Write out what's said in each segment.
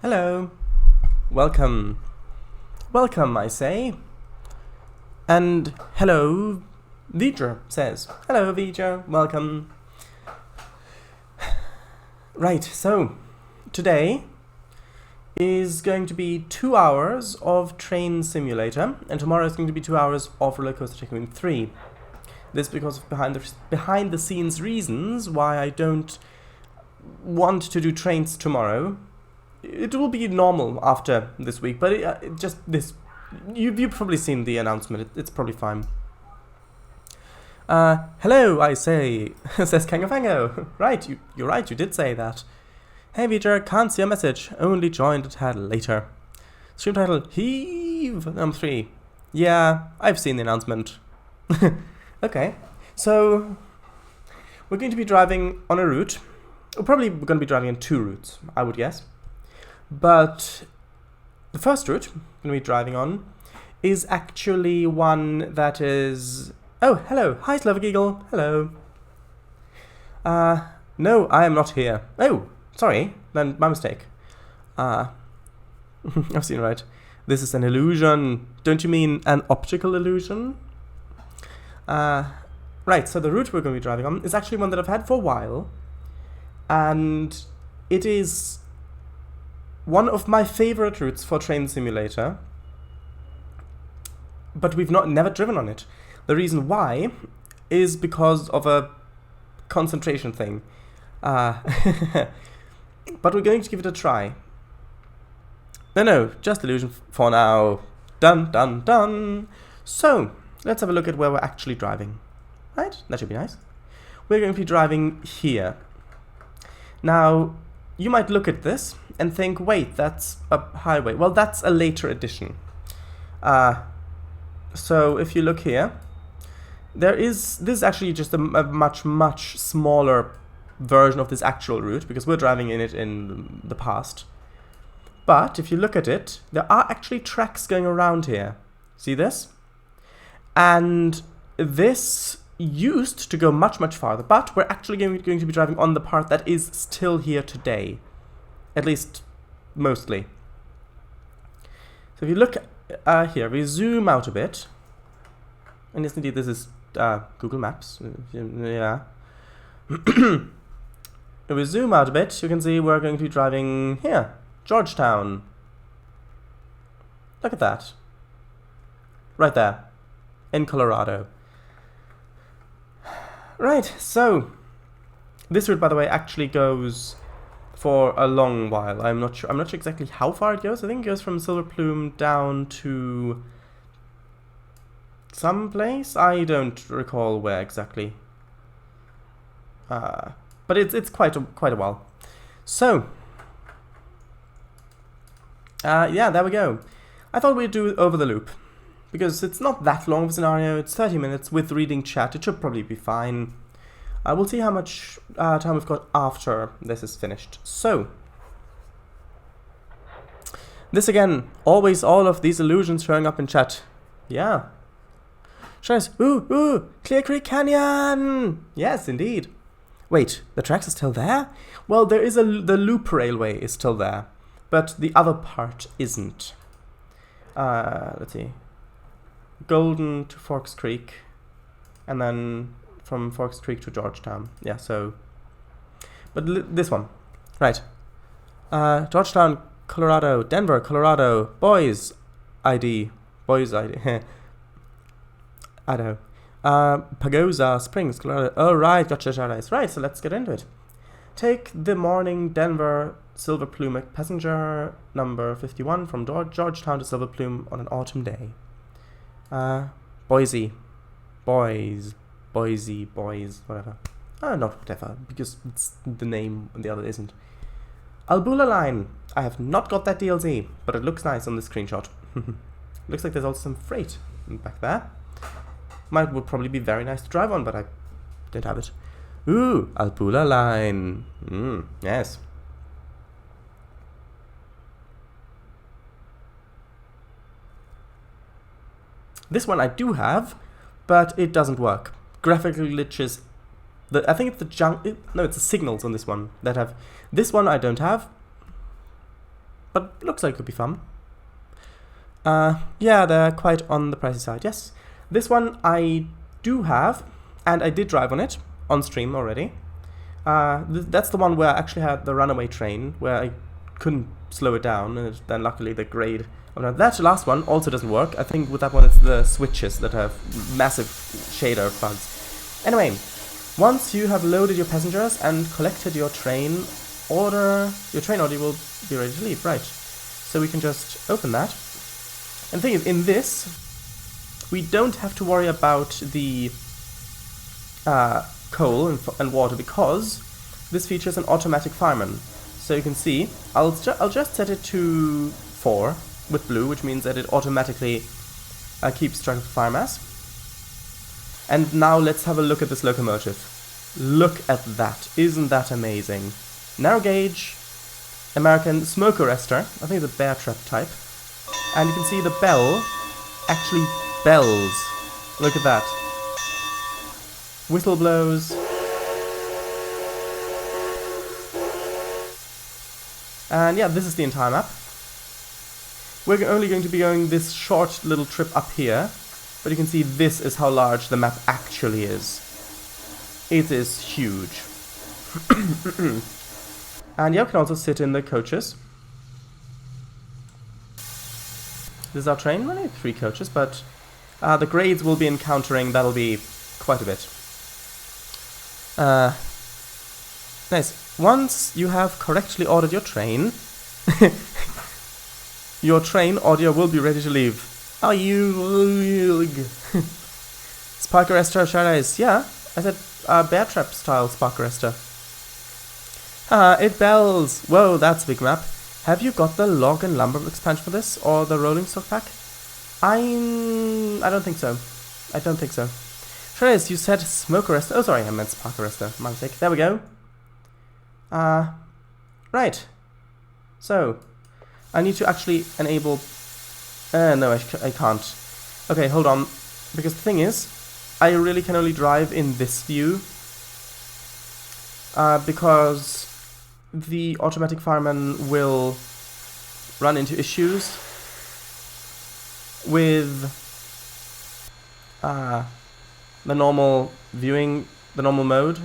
Hello. Welcome. Welcome, I say. And hello, Vija says. Hello, Vija. Welcome. Right, so today is going to be 2 hours of Train Simulator, and tomorrow is going to be 2 hours of Roller Coaster Tycoon 3. This because of behind the scenes reasons why I don't want to do trains tomorrow. It will be normal after this week, but you've probably seen the announcement. It's probably fine. Hello, I say, says Kangafango. Right, you're right, you did say that. Hey, Vija, can't see a message. Only joined a tad later. Stream title, Heave, number 3. Yeah, I've seen the announcement. Okay, so we're going to be driving on a route. We're probably going to be driving on 2 routes, I would guess. But the first route I'm going to be driving on is actually one that is... Oh, hello. Hi, Slovakeagle. Hello. No, I am not here. Oh, sorry. Then my mistake. I've seen right. This is an illusion. Don't you mean an optical illusion? Right, so the route we're going to be driving on is actually one that I've had for a while. And it is one of my favorite routes for Train Simulator, but we've never driven on it. The reason why is because of a concentration thing. But we're going to give it a try. No, just illusion for now. Dun dun dun. So, let's have a look at where we're actually driving. Right? That should be nice. We're going to be driving here. Now, you might look at this and think, wait, that's a highway. Well, that's a later edition. So if you look here, this is actually just a much, much smaller version of this actual route, because we're driving in it in the past. But if you look at it, there are actually tracks going around here. See this? And this used to go much, much farther, but we're actually going to be driving on the part that is still here today. At least, mostly. So if you look here, we zoom out a bit. And yes, indeed, this is Google Maps. Yeah. If we zoom out a bit, you can see we're going to be driving here. Georgetown. Look at that. Right there. In Colorado. Right, so this route, by the way, actually goes for a long while. I'm not sure exactly how far it goes. I think it goes from Silver Plume down to some place. I don't recall where exactly. But it's quite a while. So yeah, there we go. I thought we'd do over the loop, because it's not that long of a scenario. It's 30 minutes with reading chat. It should probably be fine. We'll see how much time we've got after this is finished. So, this again, always all of these illusions showing up in chat. Yeah. Shows, ooh, Clear Creek Canyon! Yes, indeed. Wait, the tracks are still there? Well, there is the loop railway is still there, but the other part isn't. Let's see. Golden to Forks Creek, and then from Forks Creek to Georgetown. Yeah, so... But this one. Right. Georgetown, Colorado. Denver, Colorado. Boys ID. Idaho. Pagosa Springs, Colorado. Oh, right. Gotcha. Right, so let's get into it. Take the morning Denver Silver Plume passenger number 51 from Georgetown to Silver Plume on an autumn day. Boise, whatever. Not whatever, because it's the name and the other isn't. Albula line. I have not got that DLC, but it looks nice on the screenshot. Looks like there's also some freight back there. Would probably be very nice to drive on, but I didn't have it. Ooh, Albula line. Yes. This one I do have, but it doesn't work. Graphical glitches. I think it's the it's the signals on this one that have. This one I don't have. but looks like it could be fun. Yeah, they're quite on the pricey side, yes. This one I do have, and I did drive on it on stream already. That's the one where I actually had the runaway train, where I couldn't slow it down, and then luckily the grade. That last one also doesn't work. I think with that one it's the switches that have massive shader bugs. Anyway, once you have loaded your passengers and collected your train order will be ready to leave, right? So we can just open that. And the thing is, in this, we don't have to worry about the coal and water, because this features an automatic fireman. So you can see, I'll just set it to 4 with blue, which means that it automatically keeps track of the fire mass. And now let's have a look at this locomotive. Look at that. Isn't that amazing? Narrow gauge, American smoke arrestor. I think it's a bear trap type. And you can see the bell actually bells. Look at that. Whistle blows. And yeah, this is the entire map. We're only going to be going this short little trip up here, but you can see this is how large the map actually is. It is huge. And yeah, we can also sit in the coaches. This is our train, only 3 coaches, but the grades we'll be encountering, that'll be quite a bit. Nice. Once you have correctly ordered your train, your train audio will be ready to leave. Are you... Spark arrestor, Shadows. Yeah, I said bear trap style spark arrestor. It bells. Whoa, that's a big map. Have you got the log and lumber expansion for this, or the rolling stock pack? I don't think so. I don't think so. Shadows, you said smoke arrestor. Oh, sorry, I meant spark arrestor. My mistake. There we go. Right. So, I need to actually enable... no, I can't. Okay, hold on. Because the thing is, I really can only drive in this view. Because the automatic fireman will run into issues with the normal viewing, the normal mode.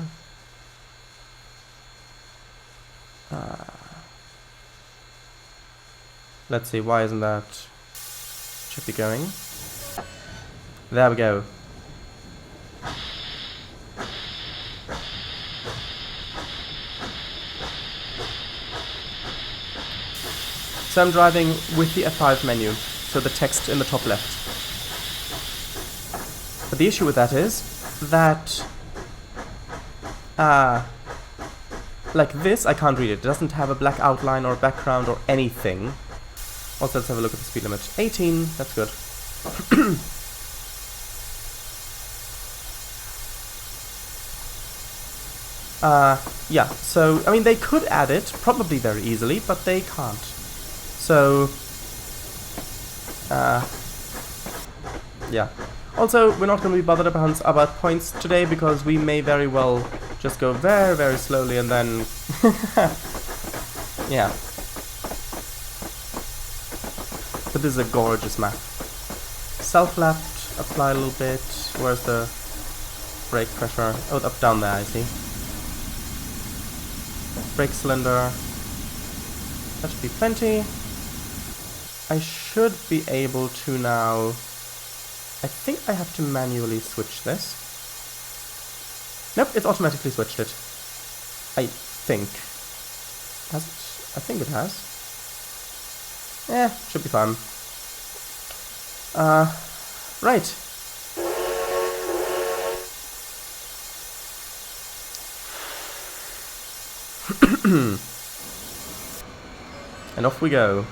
Let's see, why isn't that? Should be going. There we go. So I'm driving with the F5 menu, so the text in the top left. But the issue with that is that like this, I can't read it. It doesn't have a black outline or a background or anything. Also, let's have a look at the speed limit. 18, that's good. Yeah, so, I mean, they could add it, probably very easily, but they can't. So, yeah. Also, we're not going to be bothered about points today, because we may very well just go very, very slowly and then... yeah. But this is a gorgeous map. Self-left, apply a little bit. Where's the brake pressure? Oh, up down there, I see. Brake cylinder. That should be plenty. I should be able to now... I think I have to manually switch this. Nope, it's automatically switched it. I think. Has it? I think it has. Yeah, should be fine. Right. And off we go.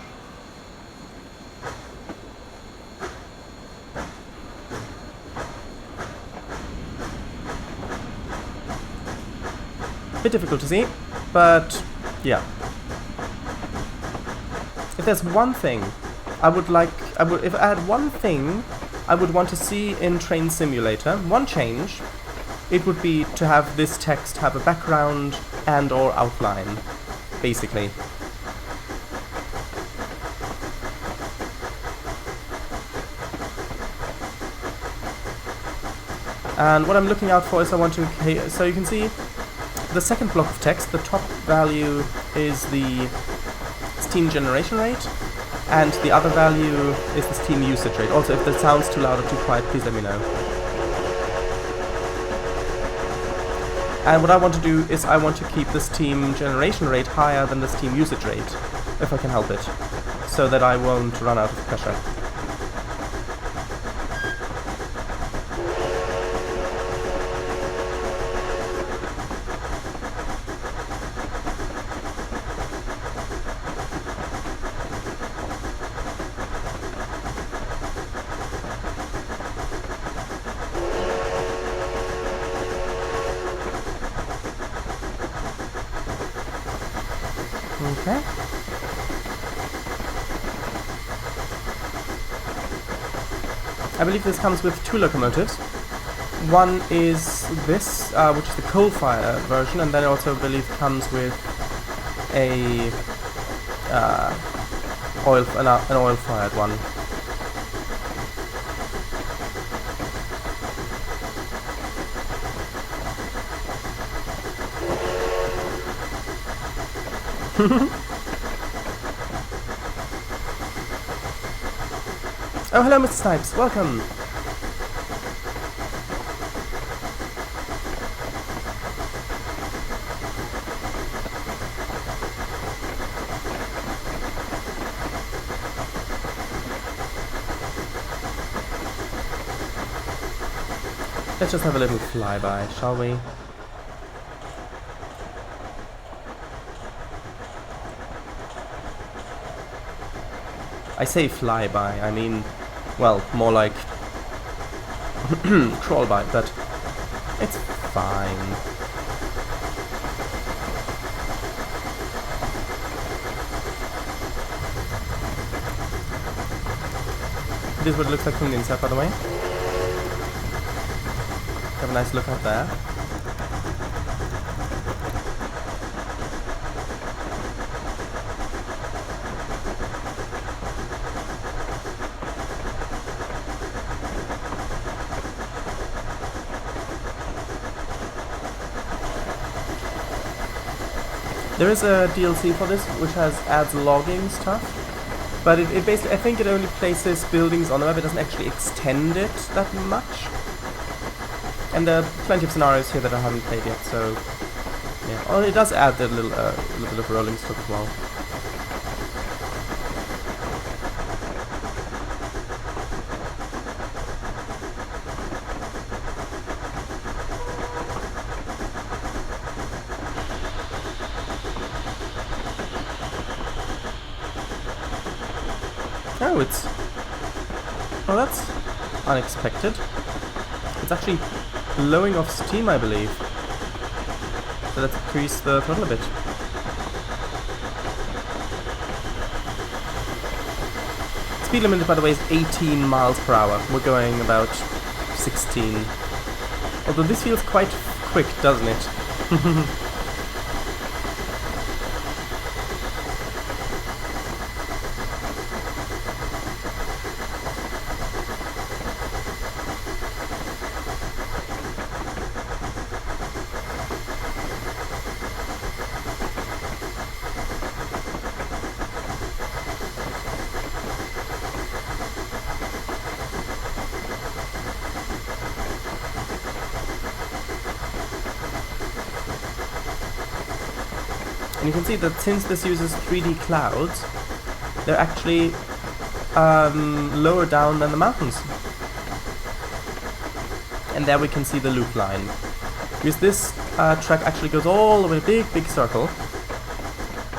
Bit difficult to see, but yeah. If there's one thing I would like, if I had one thing I would want to see in Train Simulator, one change, it would be to have this text have a background and or outline, basically. And what I'm looking out for is I want to... So you can see the second block of text, the top value is the Steam generation rate, and the other value is the Steam usage rate. Also, if that sounds too loud or too quiet, please let me know. And what I want to do is I want to keep the Steam generation rate higher than the Steam usage rate, if I can help it, so that I won't run out of pressure. Okay. I believe this comes with two locomotives. One is this, which is the coal-fired version, and then I also believe comes with a an oil-fired one. Oh, hello, Mr. Snipes. Welcome. Let's just have a little flyby, shall we? I say flyby, I mean, well, more like crawl by, but it's fine. This is what it looks like from the inside, by the way. Have a nice look out there. There is a DLC for this which adds logging stuff, but it basically, I think it only places buildings on the map, it doesn't actually extend it that much. And there are plenty of scenarios here that I haven't played yet, so yeah. Oh, it does add a little bit of rolling stuff as well. Oh, oh, that's unexpected. It's actually blowing off steam, I believe. So let's increase the throttle a bit. Speed limit, by the way, is 18 miles per hour. We're going about 16. Although this feels quite quick, doesn't it? And you can see that since this uses 3D clouds, they're actually lower down than the mountains. And there we can see the loop line. Because this track actually goes all the way, big circle,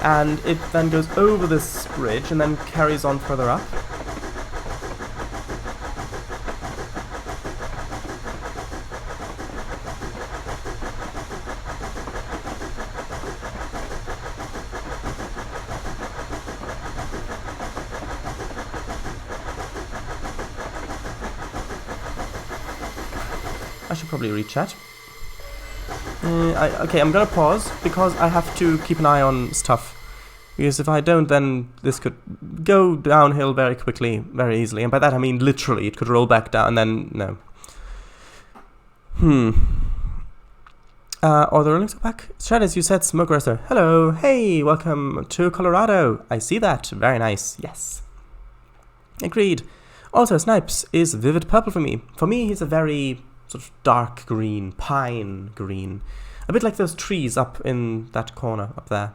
and it then goes over this bridge and then carries on further up. I should probably rechat. Okay, I'm gonna pause because I have to keep an eye on stuff. Because if I don't, then this could go downhill very quickly, very easily. And by that I mean literally, it could roll back down and then, no. Are the Rollings back? Shadows, you said Smoke Roaster. Hello, hey, welcome to Colorado. I see that. Very nice. Yes. Agreed. Also, Snipes is vivid purple for me. For me, he's a very sort of dark green, pine green. A bit like those trees up in that corner up there.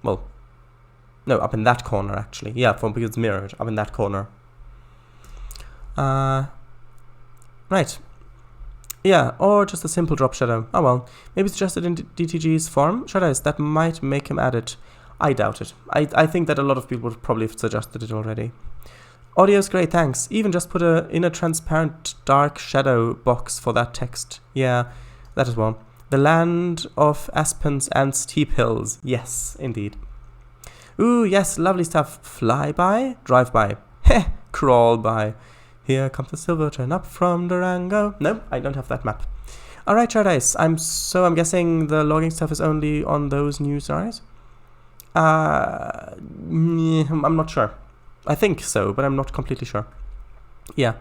Well, no, up in that corner, actually. Yeah, because it's mirrored. Up in that corner. Right. Yeah, or just a simple drop shadow. Oh well. Maybe it's suggested in DTG's form. Shadows, that might make him add it. I doubt it. I think that a lot of people would probably have suggested it already. Audio's great, thanks. Even just put in a transparent dark shadow box for that text. Yeah, that as well. The land of aspens and steep hills. Yes, indeed. Ooh, yes, lovely stuff. Fly by, drive by. Heh, crawl by. Here comes the silver train up from Durango. No, I don't have that map. Alright, Chardice. I'm guessing the logging stuff is only on those new stars? I'm not sure. I think so, but I'm not completely sure. Yeah.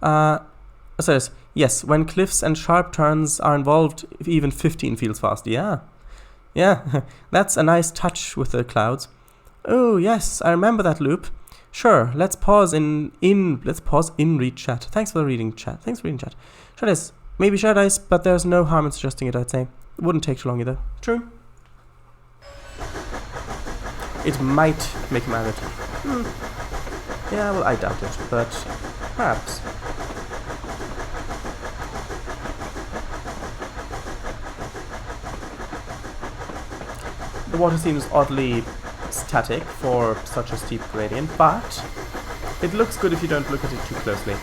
So yes, when cliffs and sharp turns are involved, even 15 feels fast. Yeah. Yeah, that's a nice touch with the clouds. Oh, yes, I remember that loop. Sure, let's pause in read chat. Thanks for reading chat. Shadice, maybe Shadice, but there's no harm in suggesting it, I'd say. It wouldn't take too long either. True. It might make him add it. Yeah, well, I doubt it, but perhaps. The water seems oddly static for such a steep gradient, but it looks good if you don't look at it too closely.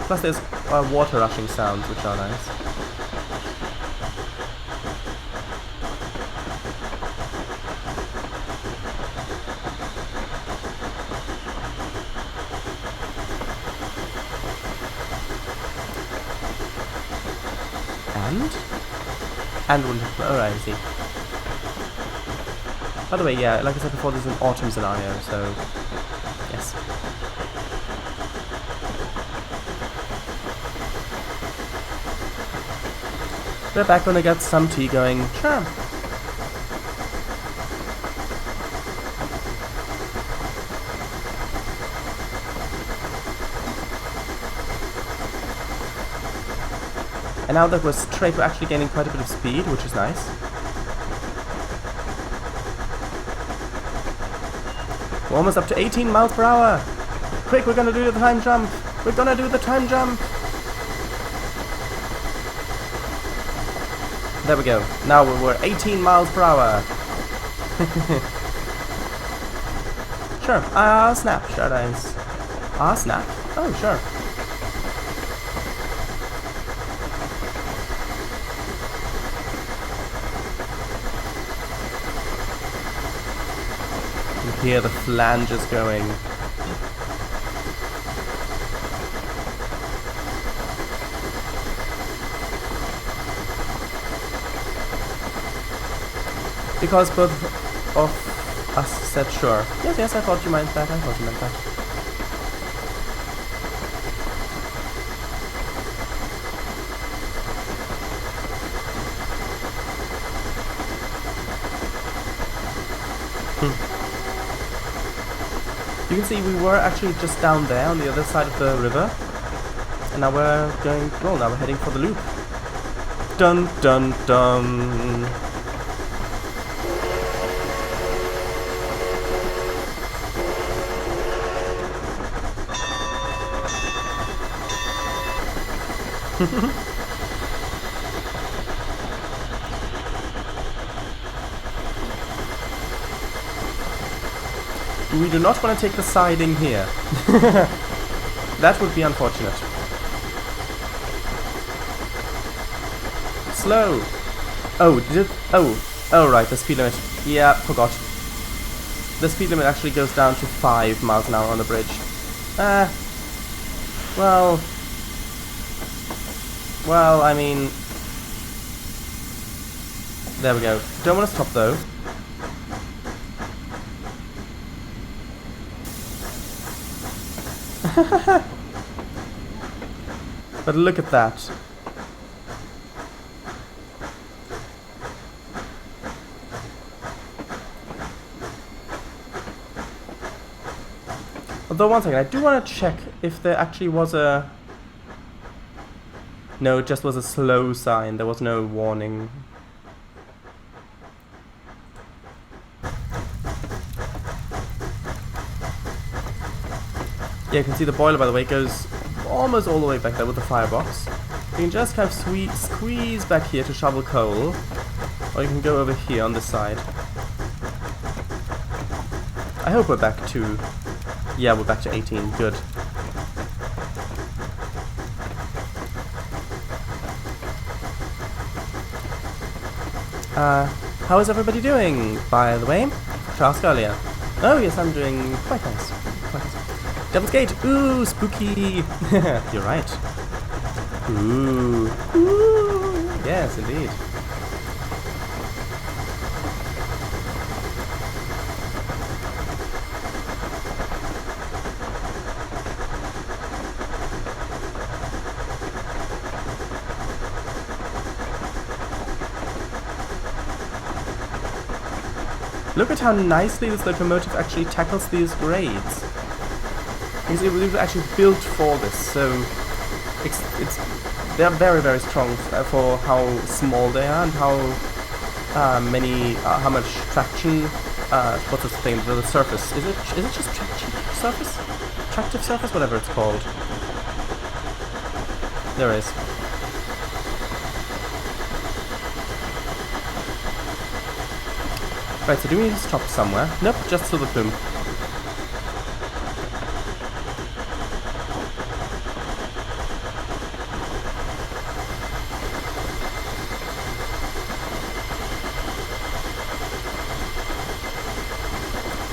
Plus there's water rushing sounds, which are nice. And wouldn't have... Oh, right, I see. By the way, yeah, like I said before, there's an autumn scenario, so... Yes. We're back gonna get some tea going. Sure. And now that we're straight, we're actually gaining quite a bit of speed, which is nice. We're almost up to 18 miles per hour. Quick, we're gonna do the time jump. We're gonna do the time jump. There we go. Now we're 18 miles per hour. Sure. Snap. Sure, nice. Snap. Oh, sure. Hear the flanges going. Because both of us said sure. Yes, I thought you meant that. You can see we were actually just down there on the other side of the river. And now we're going, well, now we're heading for the loop. Dun dun dun. We do not want to take the siding here. That would be unfortunate. Slow. Oh, oh right, the speed limit. Yeah, forgot. The speed limit actually goes down to 5 miles an hour on the bridge. Well, I mean... There we go. Don't want to stop though. But look at that. Although, one second, I do want to check if there actually was a... No, it just was a slow sign. There was no warning. Yeah, you can see the boiler, by the way, goes almost all the way back there with the firebox. You can just kind of squeeze back here to shovel coal, or you can go over here on this side. I hope we're back to... Yeah, we're back to 18. Good. How is everybody doing, by the way? To ask earlier. Oh, yes, I'm doing quite nice. Quite nice. Devil's Gate! Ooh, spooky! You're right. Ooh. Ooh. Yes, indeed. Look at how nicely this locomotive actually tackles these grades. Because it was actually built for this, so they are very, very strong for how small they are and how how much traction. What's this thing? The surface? Is it just traction surface? Tractive surface, whatever it's called. There it is. Right, so do we need to stop somewhere? Nope, just to the plume.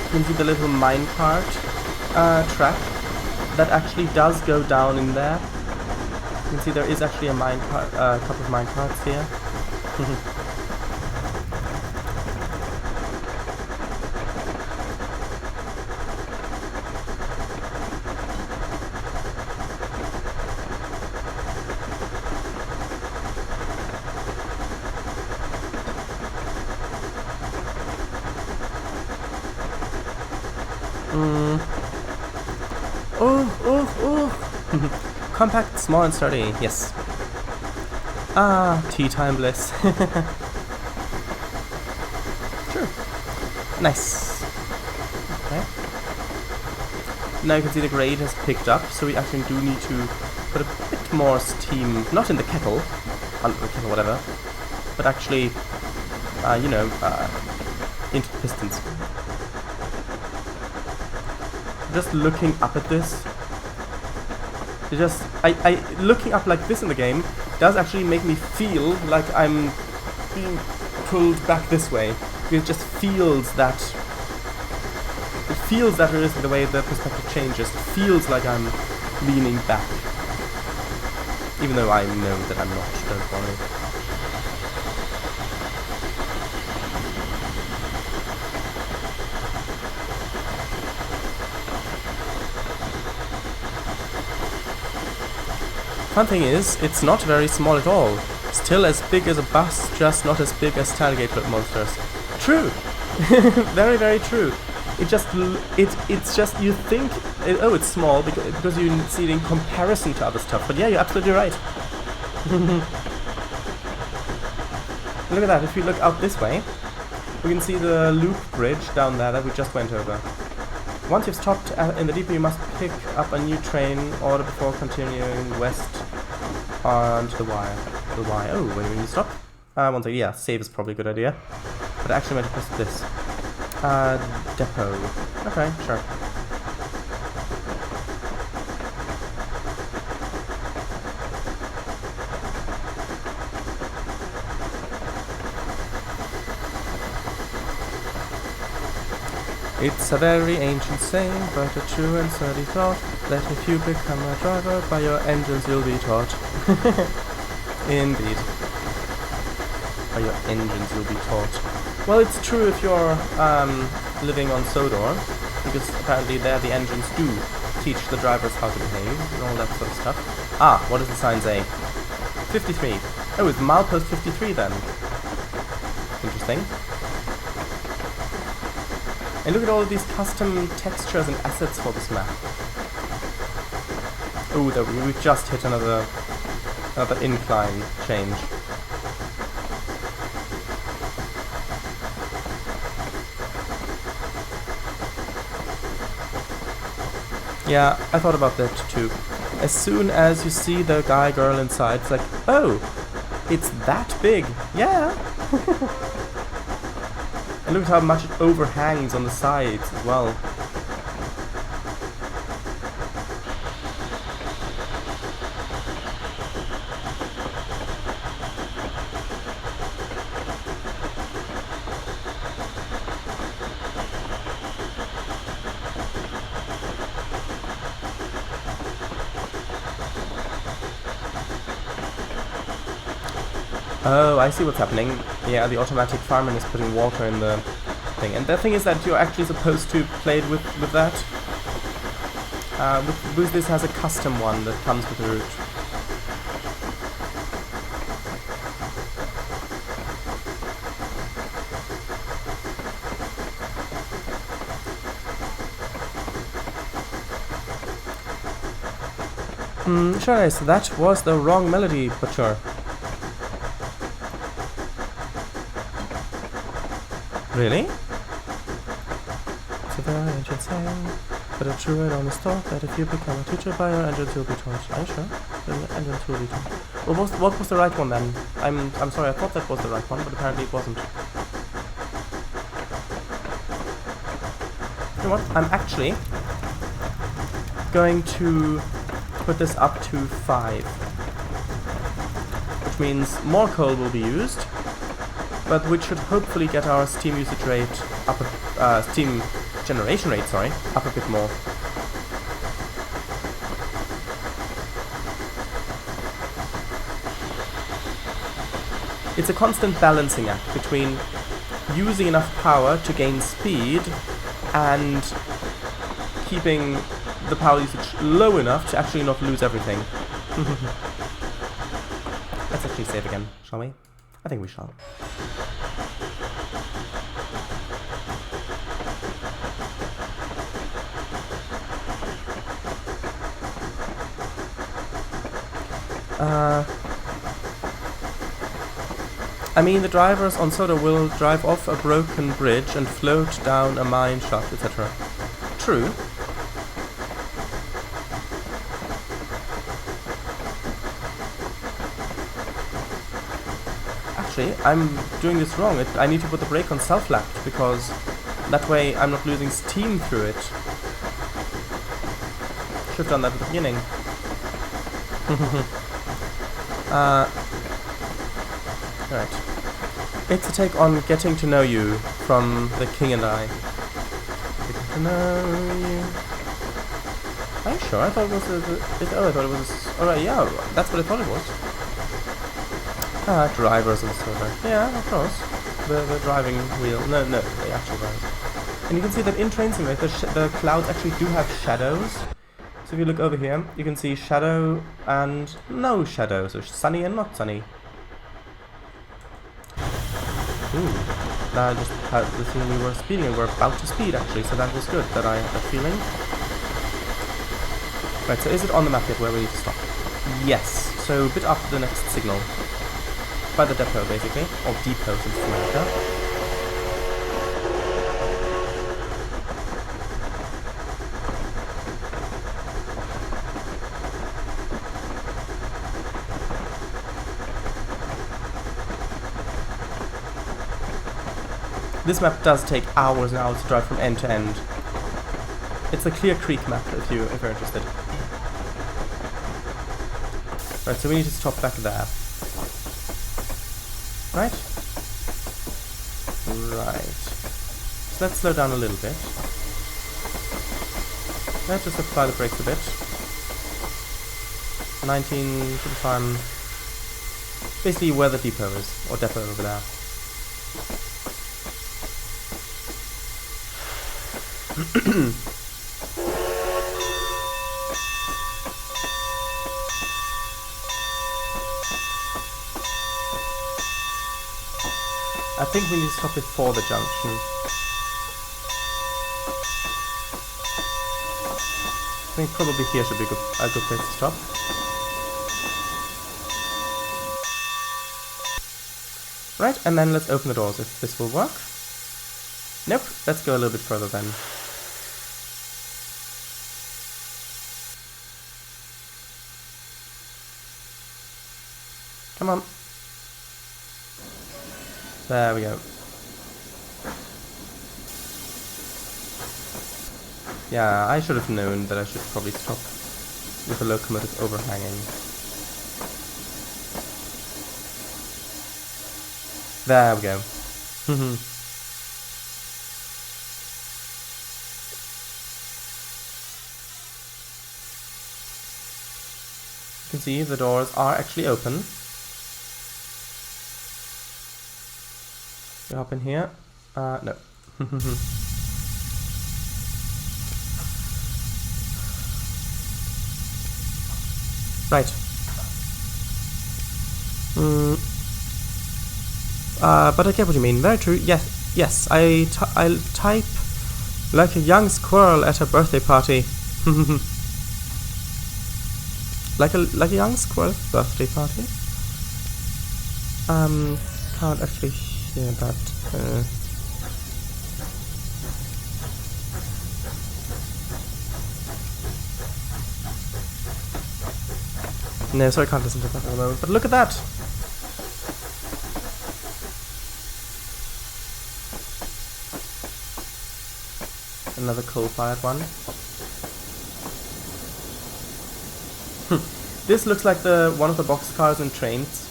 You can see the little minecart track that actually does go down in there. You can see there is actually a minecart, couple of minecarts here. Compact, small and sturdy, yes. Ah, tea time bliss. Sure. Nice. Okay. Now you can see the grade has picked up, so we actually do need to put a bit more steam, not in the kettle, under the kettle, whatever, but actually, you know, into the pistons. Just looking up at this, looking up like this in the game does actually make me feel like I'm being pulled back this way. It just feels that. It feels that realistic the way the perspective changes. It feels like I'm leaning back, even though I know that I'm not. Don't worry. Fun thing is, it's not very small at all. Still as big as a bus, just not as big as Tailgate monsters. True! Very, very true. It's just you think, oh, it's small because you see it in comparison to other stuff. But yeah, you're absolutely right. Look at that. If we look out this way, we can see the loop bridge down there that we just went over. Once you've stopped in the depot, you must pick up a new train order before continuing west onto the wire. The wire. Oh, wait, when you stop? One second. Yeah, save is probably a good idea. But I actually meant to press this. Depot. Okay, sure. It's a very ancient saying, but a true and sturdy thought, that if you become a driver, by your engines you'll be taught. Indeed. By your engines you'll be taught. Well, it's true if you're living on Sodor, because apparently there the engines do teach the drivers how to behave and all that sort of stuff. Ah, what does the sign say? 53. Oh, it's milepost 53 then. Interesting. And look at all of these custom textures and assets for this map. Oh, we've just hit another incline change. Yeah, I thought about that too. As soon as you see the guy, girl inside, it's like, oh, it's that big. Yeah. And look at how much it overhangs on the sides as well. Oh, I see what's happening. Yeah, the automatic fireman is putting water in the thing. And the thing is that you're actually supposed to play it with that. With Boost, this has a custom one that comes with the route. Sure, so that was the wrong melody, but sure. Really? So the engine sang, but a true and honest thought that if you become a teacher by your engines you'll be taught. Are you sure? The engines will be taught. Well, what was the right one then? I'm sorry, I thought that was the right one, but apparently it wasn't. You know what? I'm actually going to put this up to 5. Which means more coal will be used, but which should hopefully get our steam usage rate up, steam generation rate, sorry, up a bit more. It's a constant balancing act between using enough power to gain speed and keeping the power usage low enough to actually not lose everything. Let's actually save again, shall we? I think we shall. I mean, the drivers on Soda will drive off a broken bridge and float down a mine shaft, etc. True. Actually, I'm doing this wrong. I need to put the brake on self-lapped, because that way I'm not losing steam through it. Should have done that at the beginning. Right. It's a take on Getting to Know You from The King and I. Getting to know you. Are you sure? I thought it was I thought it was... Alright, yeah, that's what I thought it was. Drivers and stuff. Yeah, of course. The driving wheel. No, the actual drivers. And you can see that in Train Simulator, the clouds actually do have shadows. So if you look over here, you can see shadow and no shadow. So sunny and not sunny. Ooh. That just had the thing we were speeding, and we're about to speed actually, so that was good that I had that feeling. Right, so is it on the map yet where we need to stop? Yes, so a bit after the next signal. By the depot, basically. Or depot, since it's America. This map does take hours and hours to drive from end to end. It's a Clear Creek map, if you're interested. Right, so we need to stop back there. Right? Right. So let's slow down a little bit. Let's just apply the brakes a bit. 19 to the farm. Basically where the depot is, or depot over there. I think we need to stop before the junction. I think probably here should be a good place to stop. Right, and then let's open the doors if this will work. Nope, let's go a little bit further then. Come on. There we go. Yeah, I should have known that I should probably stop with the locomotive overhanging. There we go. You can see the doors are actually open. You hop in here. No. Right. But I get what you mean. Very true. Yes. I'll type like a young squirrel at a birthday party. like a young squirrel birthday party. Can't actually hear that. No, sorry, I can't listen to that at the moment. But look at that. Another coal-fired one. This looks like one of the boxcars and trains.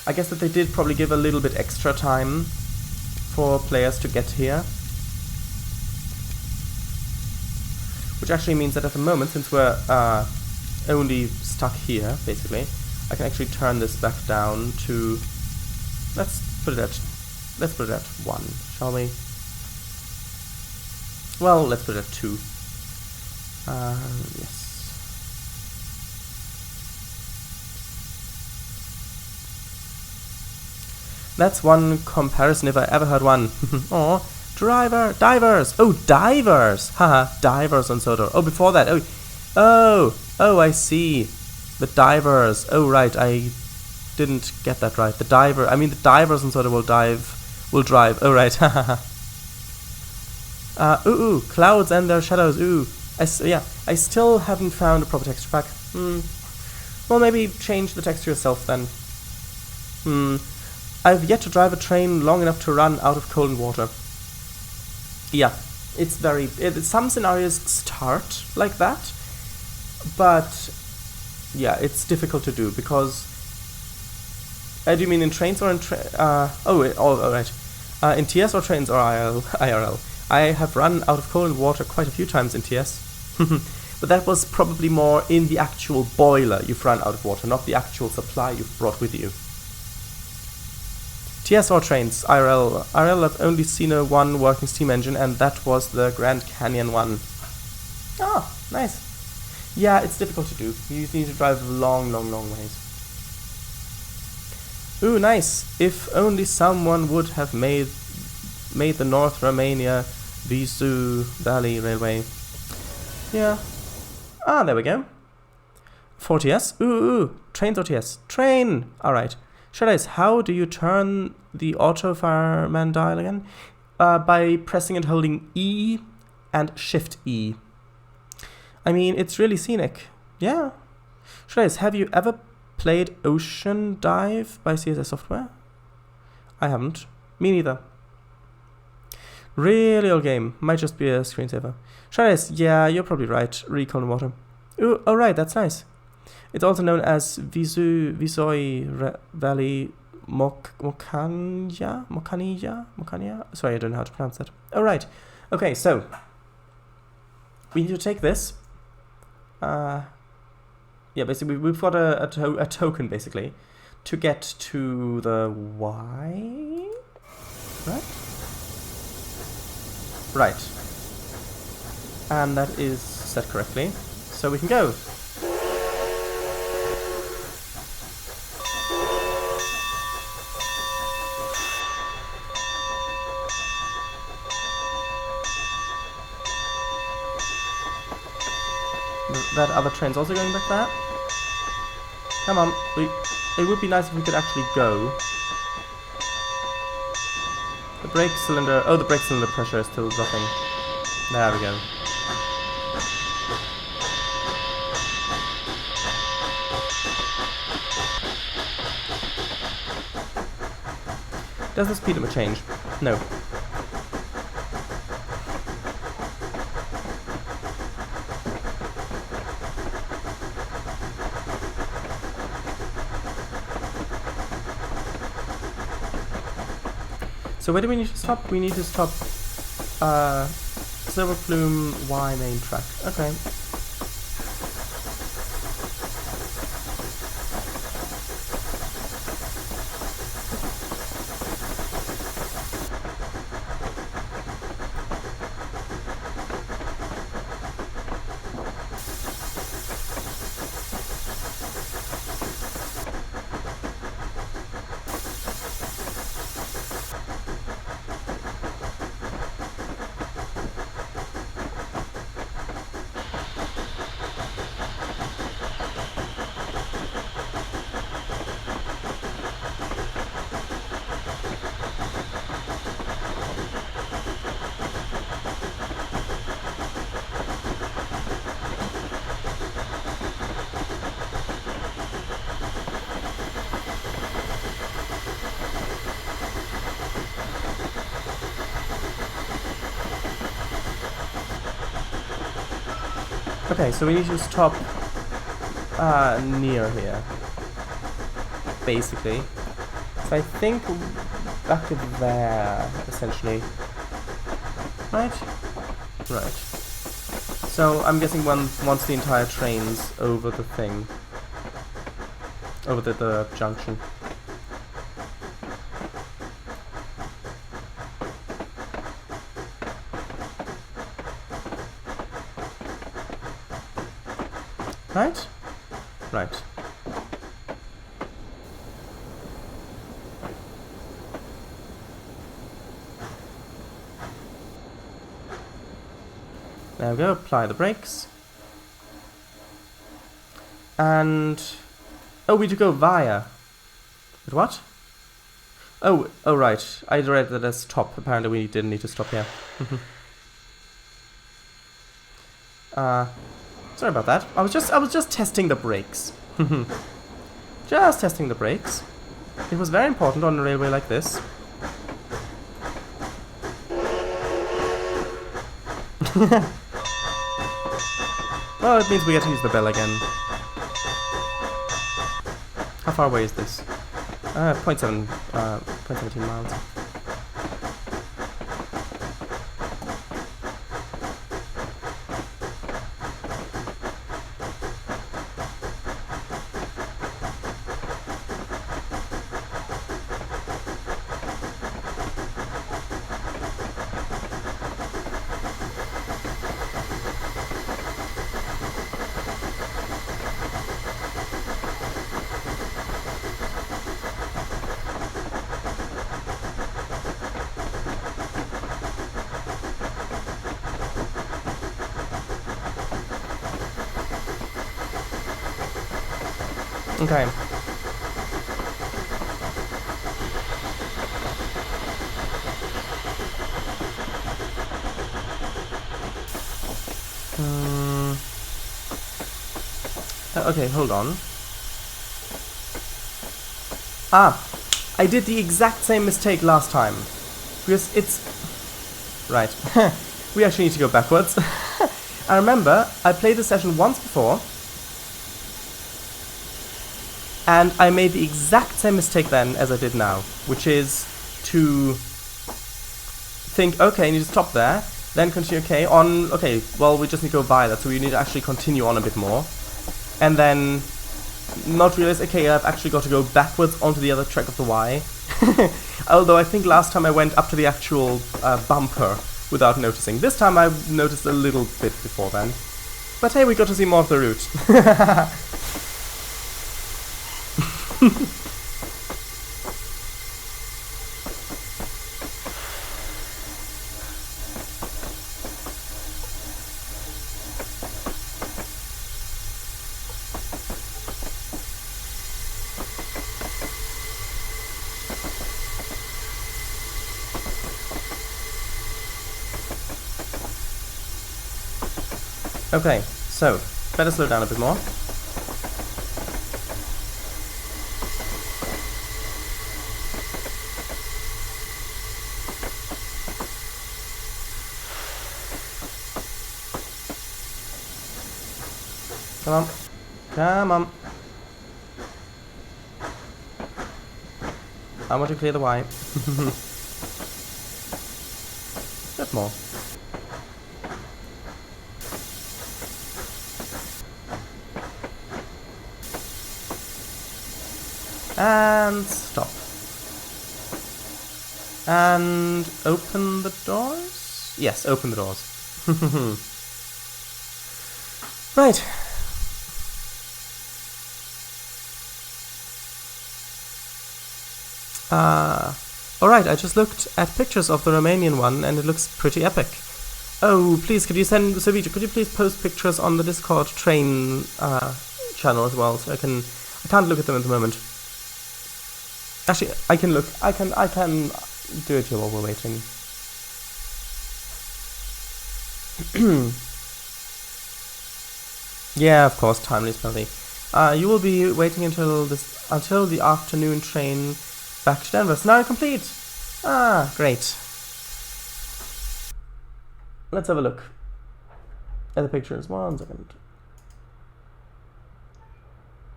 I guess that they did probably give a little bit extra time for players to get here. Which actually means that at the moment, since we're only stuck here, basically, I can actually turn this back down to, let's put it at 1, shall we? Well, let's put it at 2. Yes. That's one comparison if I ever heard one. Oh, divers! Oh, divers! Haha, divers on Sodor. Oh, before that, oh, I see. The divers. Oh, right, I didn't get that right. The divers on Sodor will drive. Oh, right, haha. Ooh, clouds and their shadows, ooh. I still haven't found a proper texture pack. Well, maybe change the texture yourself then. I've yet to drive a train long enough to run out of cold and water. Yeah, some scenarios start like that, but yeah, it's difficult to do because. Do you mean in trains or in right. In TS or trains or IRL? I have run out of coal and water quite a few times in TS. But that was probably more in the actual boiler you've run out of water, not the actual supply you've brought with you. TS or trains, IRL. IRL, I've only seen one working steam engine, and that was the Grand Canyon one. Oh, nice. Yeah, it's difficult to do. You need to drive long ways. Ooh, nice. If only someone would have made the North Romania Visu Valley Railway. Yeah. Ah, there we go. 4TS. Ooh. Trains or TS? Train. Alright. Shadows, how do you turn the auto fireman dial again? By pressing and holding E and Shift E. I mean, it's really scenic. Yeah. Shadows, have you ever played Ocean Dive by CSS Software? I haven't. Me neither. Really old game. Might just be a screensaver. Shadows, yeah, you're probably right. Recon Water. Ooh, oh right, that's nice. It's also known as Visoi Valley Mokania? Sorry, I don't know how to pronounce that. Oh, right. Okay, so we need to take this. Yeah, basically, we've got a token, basically, to get to the Y. Right? Right. And that is set correctly. so we can go. That other train's also going back there. Come on, it would be nice if we could actually go. The brake cylinder, oh, the brake cylinder pressure is still dropping. There we go. Does the speed limit change? No. So where do we need to stop? We need to stop Silver Plume Y main track. Okay. Okay, so we need to stop near here, basically. So I think back to there, essentially. Right? Right. So I'm guessing once the entire train's over the thing, over the junction. Right? Right. There we go, apply the brakes. And... oh, we do go via... Wait, what? Oh, right. I read that as stop. Apparently we didn't need to stop here. Sorry about that. I was just testing the brakes. Just testing the brakes. It was very important on a railway like this. Well, it means we get to use the bell again. How far away is this? 0.17 miles. Okay. Okay, hold on. I did the exact same mistake last time. Because it's... right. We actually need to go backwards. I remember, I played the session once before, and I made the exact same mistake then as I did now, which is to think, okay, I need to stop there, then continue, okay, well, we just need to go by that, so we need to actually continue on a bit more, and then not realize, okay, I've actually got to go backwards onto the other track of the Y. Although I think last time I went up to the actual bumper without noticing. This time I noticed a little bit before then. But hey, we got to see more of the route. Okay, so better slow down a bit more. Come on. Come on. I want to clear the Y. Bit more. And stop. And open the doors? Yes, open the doors. Right. Alright, I just looked at pictures of the Romanian one and it looks pretty epic. Oh, please, could you send, Savita, could you please post pictures on the Discord train channel as well, so I can't look at them at the moment. Actually, I can look, I can do it here while we're waiting. Yeah, of course, timely penalty. You will be waiting until the afternoon train back to Denver. Scenario complete! Ah, great. Let's have a look at the pictures. 1 second.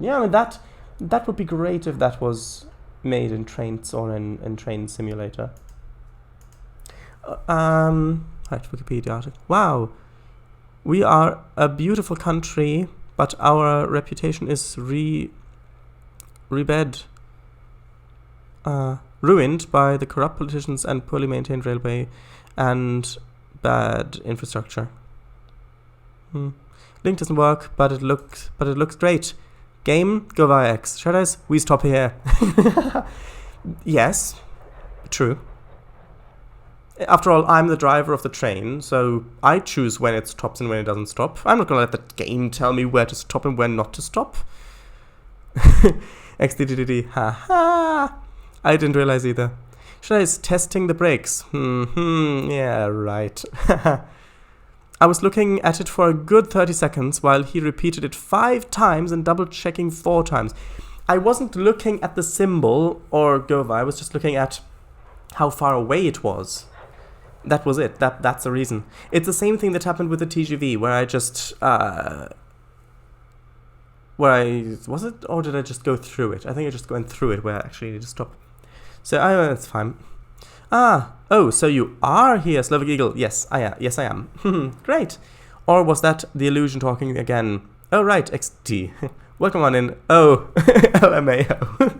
Yeah, I mean that would be great if that was made in Trains or in Train Simulator. Right, Wikipedia article. Wow, we are a beautiful country, but our reputation is ruined by the corrupt politicians and poorly maintained railway and bad infrastructure. Link doesn't work, but it looks great. Game, go via X. Shadows, we stop here. Yes, true. After all, I'm the driver of the train, so I choose when it stops and when it doesn't stop. I'm not gonna let the game tell me where to stop and when not to stop. XDDD, haha. I didn't realize either. Shadows testing the brakes. Yeah, right. I was looking at it for a good 30 seconds while he repeated it 5 times and double checking 4 times. I wasn't looking at the symbol or Gova, I was just looking at how far away it was. That was it. That's the reason. It's the same thing that happened with the TGV where I just was it, or did I just go through it? I think I just went through it where I actually need to stop. So that's fine. Oh, so you are here, Slovak Eagle. Yes, I am. Yes, I am. Great. Or was that the illusion talking again? Oh, right, XT. Welcome on in. Oh, LMAO.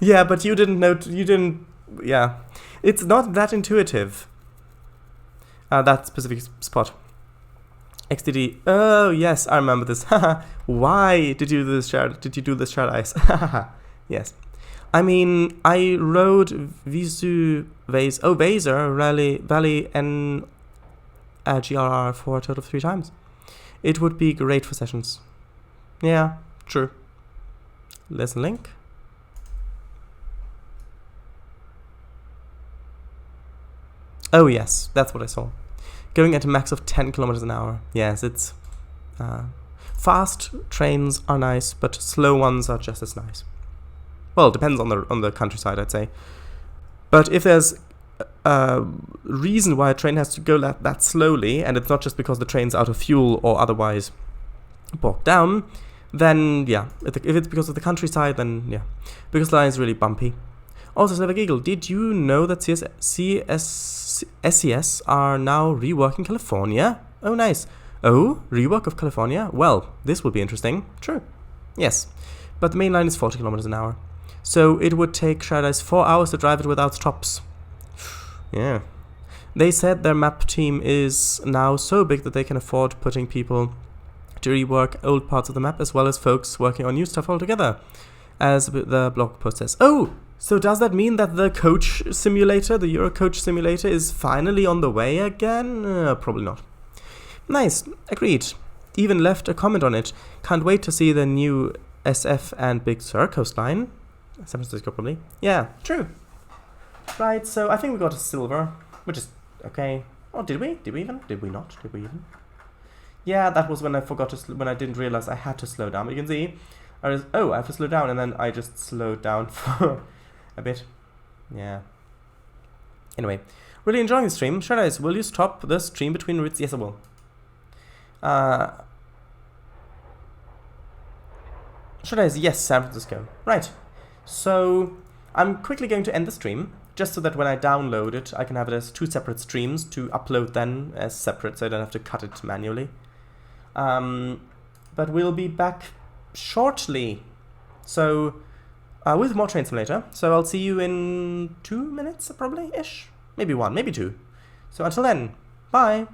Yeah, but you didn't know. Yeah. It's not that intuitive. That specific spot. XTD. Oh, yes, I remember this. Why did you do this, Shard Ice? Yes. I mean, I rode Vaser Valley and GRR for a total of 3 times. It would be great for sessions. Yeah, true. Lesson link. Oh yes, that's what I saw. Going at a max of 10 kilometers an hour. Yes, it's fast trains are nice, but slow ones are just as nice. Well, it depends on the countryside, I'd say. But if there's a reason why a train has to go that slowly, and it's not just because the train's out of fuel or otherwise bogged down, then yeah. If it's because of the countryside, then yeah. Because the line is really bumpy. Also, Slovak Eagle, did you know that SES are now reworking California? Oh, nice. Oh, rework of California? Well, this will be interesting. True. Yes. But the main line is 40 kilometers an hour. So it would take Shardise 4 hours to drive it without stops. Yeah. They said their map team is now so big that they can afford putting people to rework old parts of the map, as well as folks working on new stuff altogether, as the blog post says. Oh, so does that mean that the coach simulator, the Euro Coach simulator, is finally on the way again? Probably not. Nice, agreed. Even left a comment on it. Can't wait to see the new SF and Big Sur coastline. San Francisco, probably. Yeah, true. Right, so I think we got a silver, which is okay. Oh, did we? Did we even? Did we not? Did we even? Yeah, that was when I forgot to, when I didn't realize I had to slow down. But you can see, I have to slow down, and then I just slowed down for a bit. Yeah. Anyway, really enjoying the stream. Shadows, will you stop the stream between routes? Yes, I will. Shadows, yes, San Francisco. Right. So I'm quickly going to end the stream, just so that when I download it, I can have it as 2 separate streams to upload then as separate, so I don't have to cut it manually. But we'll be back shortly, so with more Train Simulator. So I'll see you in 2 minutes, probably, ish. Maybe 1, maybe 2. So until then, bye.